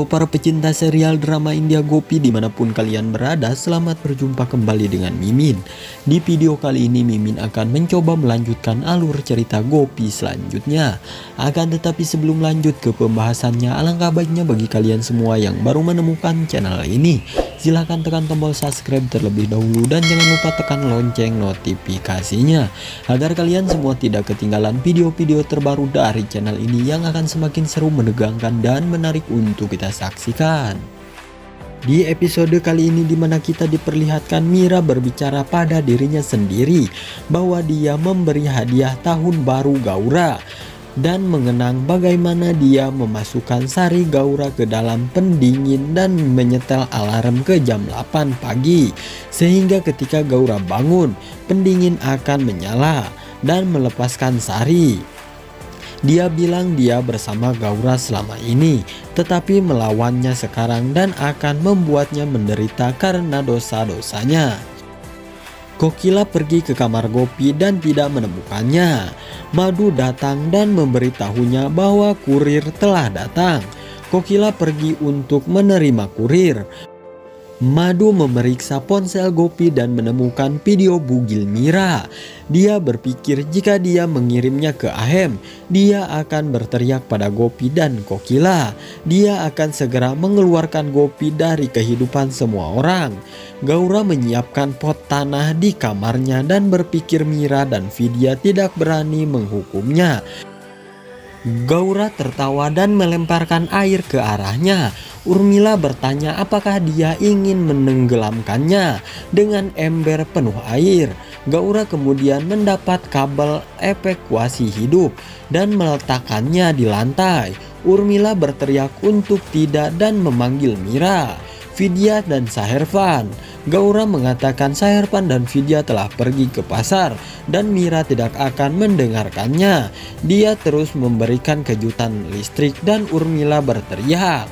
Halo para pecinta serial drama India Gopi dimanapun kalian berada, selamat berjumpa kembali dengan Mimin. Di video kali ini Mimin akan mencoba melanjutkan alur cerita Gopi selanjutnya. Akan tetapi sebelum lanjut ke pembahasannya, alangkah baiknya bagi kalian semua yang baru menemukan channel ini, silahkan tekan tombol subscribe terlebih dahulu dan jangan lupa tekan lonceng notifikasinya, agar kalian semua tidak ketinggalan video-video terbaru dari channel ini yang akan semakin seru, menegangkan, dan menarik untuk kita saksikan. Di episode kali ini dimana kita diperlihatkan Mira berbicara pada dirinya sendiri bahwa dia memberi hadiah tahun baru Gaura dan mengenang bagaimana dia memasukkan sari Gaura ke dalam pendingin dan menyetel alarm ke jam 8 pagi sehingga ketika Gaura bangun pendingin akan menyala dan melepaskan sari. Dia bilang dia bersama Gaura selama ini, tetapi melawannya sekarang dan akan membuatnya menderita karena dosa-dosanya. Kokila pergi ke kamar Gopi dan tidak menemukannya. Madu datang dan memberitahunya bahwa kurir telah datang. Kokila pergi untuk menerima kurir. Madu memeriksa ponsel Gopi dan menemukan video bugil Mira. Dia berpikir jika dia mengirimnya ke Ahem, dia akan berteriak pada Gopi dan Kokila. Dia akan segera mengeluarkan Gopi dari kehidupan semua orang. Gaura menyiapkan pot tanah di kamarnya dan berpikir Mira dan Vidya tidak berani menghukumnya. Gaura tertawa dan melemparkan air ke arahnya. Urmila bertanya apakah dia ingin menenggelamkannya dengan ember penuh air. Gaura kemudian mendapat kabel evakuasi hidup dan meletakkannya di lantai. Urmila berteriak untuk tidak dan memanggil Mira, Vidya dan Sahervan. Gaura mengatakan Sahervan dan Vidya telah pergi ke pasar dan Mira tidak akan mendengarkannya. Dia terus memberikan kejutan listrik dan Urmila berteriak.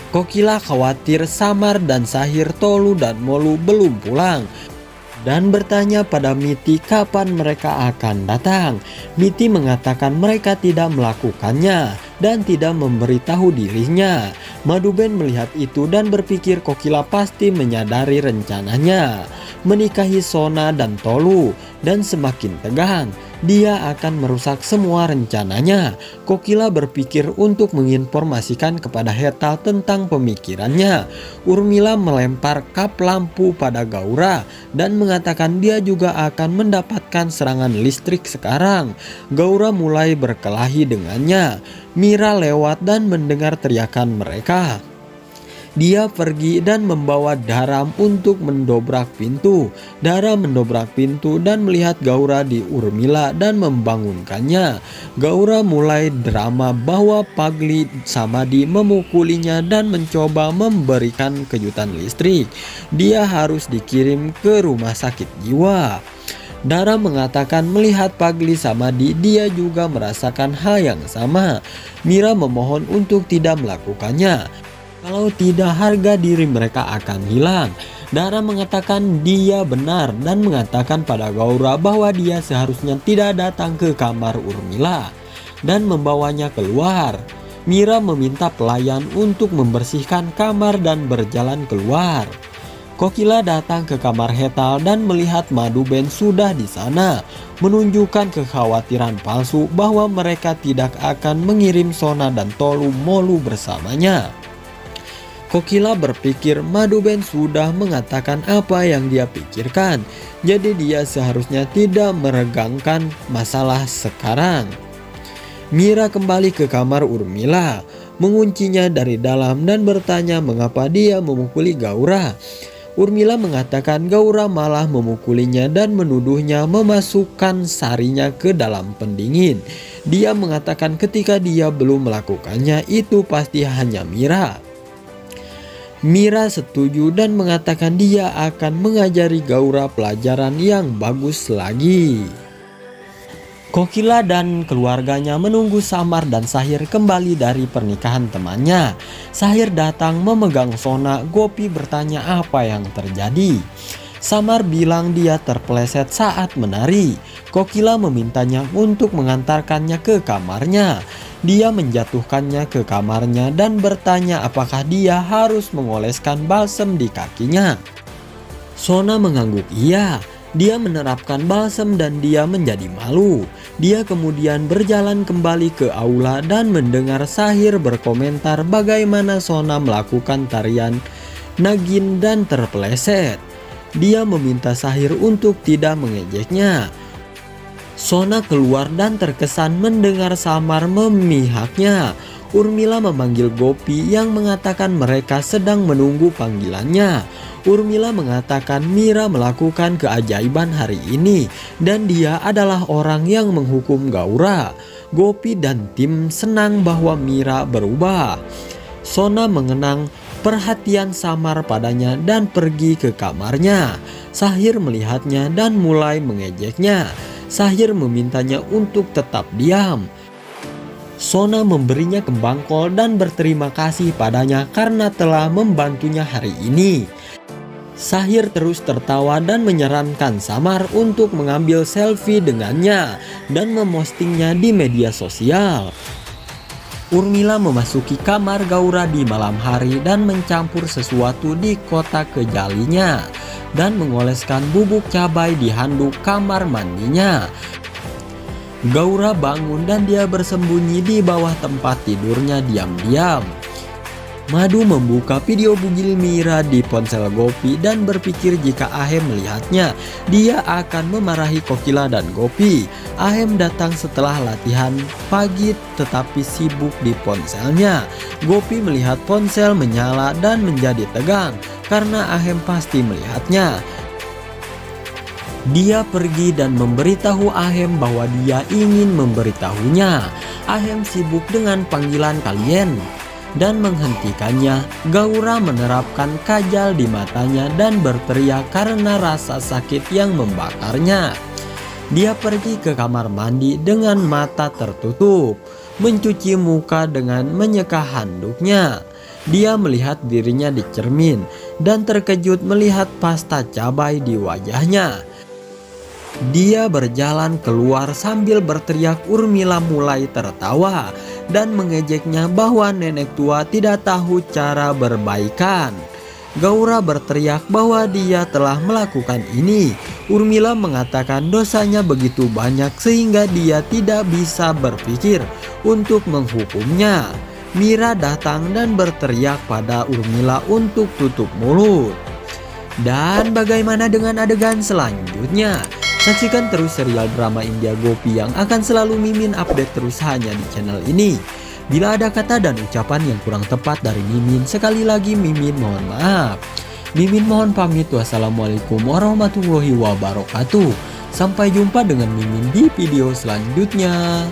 Kokila khawatir Samar dan Sahir, Tolu dan Molu belum pulang dan bertanya pada Miti kapan mereka akan datang. Miti mengatakan mereka tidak melakukannya dan tidak memberitahu dirinya. Maduben melihat itu dan berpikir Kokila pasti menyadari rencananya menikahi Sona dan Tolu dan semakin tegang. Dia akan merusak semua rencananya. Kokila berpikir untuk menginformasikan kepada Hetal tentang pemikirannya. Urmila melempar kap lampu pada Gaura dan mengatakan dia juga akan mendapatkan serangan listrik sekarang. Gaura mulai berkelahi dengannya. Mira lewat dan mendengar teriakan mereka. Dia pergi dan membawa Dharam untuk mendobrak pintu. Dharam mendobrak pintu dan melihat Gaura di Urmila dan membangunkannya. Gaura mulai drama bahwa Pagli Samadi memukulinya dan mencoba memberikan kejutan listrik. Dia harus dikirim ke rumah sakit jiwa. Dharam mengatakan melihat Pagli Samadi dia juga merasakan hal yang sama. Mira memohon untuk tidak melakukannya. Kalau tidak harga diri mereka akan hilang. Dharam mengatakan dia benar dan mengatakan pada Gaura bahwa dia seharusnya tidak datang ke kamar Urmila dan membawanya keluar. Mira meminta pelayan untuk membersihkan kamar dan berjalan keluar. Kokila datang ke kamar Hetal dan melihat Maduben sudah di sana, menunjukkan kekhawatiran palsu bahwa mereka tidak akan mengirim Sona dan Tolu Molu bersamanya. Kokila berpikir Maduben sudah mengatakan apa yang dia pikirkan, jadi dia seharusnya tidak meregangkan masalah sekarang. Mira kembali ke kamar Urmila, menguncinya dari dalam dan bertanya mengapa dia memukuli Gaura. Urmila mengatakan Gaura malah memukulinya dan menuduhnya memasukkan sarinya ke dalam pendingin. Dia mengatakan ketika dia belum melakukannya itu pasti hanya Mira. Mira setuju dan mengatakan dia akan mengajari Gaura pelajaran yang bagus lagi. Kokila dan keluarganya menunggu Samar dan Sahir kembali dari pernikahan temannya. Sahir datang memegang Sona. Gopi bertanya apa yang terjadi. Samar bilang dia terpeleset saat menari. Kokila memintanya untuk mengantarkannya ke kamarnya. Dia menjatuhkannya ke kamarnya dan bertanya apakah dia harus mengoleskan balsem di kakinya. Sona mengangguk iya. Dia menerapkan balsem dan dia menjadi malu. Dia kemudian berjalan kembali ke aula dan mendengar Sahir berkomentar bagaimana Sona melakukan tarian nagin dan terpeleset. Dia meminta Sahir untuk tidak mengejeknya. Sona keluar dan terkesan mendengar Samar memihaknya. Urmila memanggil Gopi yang mengatakan mereka sedang menunggu panggilannya. Urmila mengatakan Mira melakukan keajaiban hari ini dan dia adalah orang yang menghukum Gaura. Gopi dan tim senang bahwa Mira berubah. Sona mengenang perhatian Samar padanya dan pergi ke kamarnya. Sahir melihatnya dan mulai mengejeknya. Sahir memintanya untuk tetap diam. Sona memberinya kembang kol dan berterima kasih padanya karena telah membantunya hari ini. Sahir terus tertawa dan menyarankan Samar untuk mengambil selfie dengannya dan memostingnya di media sosial. Urmila memasuki kamar Gaura di malam hari dan mencampur sesuatu di kotak kejalinya dan mengoleskan bubuk cabai di handuk kamar mandinya. Gaura bangun dan dia bersembunyi di bawah tempat tidurnya diam-diam. Madu membuka video bugil Mira di ponsel Gopi dan berpikir jika Ahem melihatnya, dia akan memarahi Kokila dan Gopi. Ahem datang setelah latihan pagi tetapi sibuk di ponselnya. Gopi melihat ponsel menyala dan menjadi tegang karena Ahem pasti melihatnya. Dia pergi dan memberitahu Ahem bahwa dia ingin memberitahunya. Ahem sibuk dengan panggilan kalian dan menghentikannya. Gaura menerapkan kajal di matanya dan berteriak karena rasa sakit yang membakarnya. Dia pergi ke kamar mandi dengan mata tertutup, mencuci muka dengan menyeka handuknya. Dia melihat dirinya di cermin dan terkejut melihat pasta cabai di wajahnya. Dia berjalan keluar sambil berteriak. Urmila mulai tertawa dan mengejeknya bahwa nenek tua tidak tahu cara berbaikan. Gaura berteriak bahwa dia telah melakukan ini. Urmila mengatakan dosanya begitu banyak sehingga dia tidak bisa berpikir untuk menghukumnya. Mira datang dan berteriak pada Urmila untuk tutup mulut. Dan bagaimana dengan adegan selanjutnya? Saksikan terus serial drama India Gopi yang akan selalu Mimin update terus hanya di channel ini. Bila ada kata dan ucapan yang kurang tepat dari Mimin, sekali lagi Mimin mohon maaf. Mimin mohon pamit. Wassalamualaikum warahmatullahi wabarakatuh. Sampai jumpa dengan Mimin di video selanjutnya.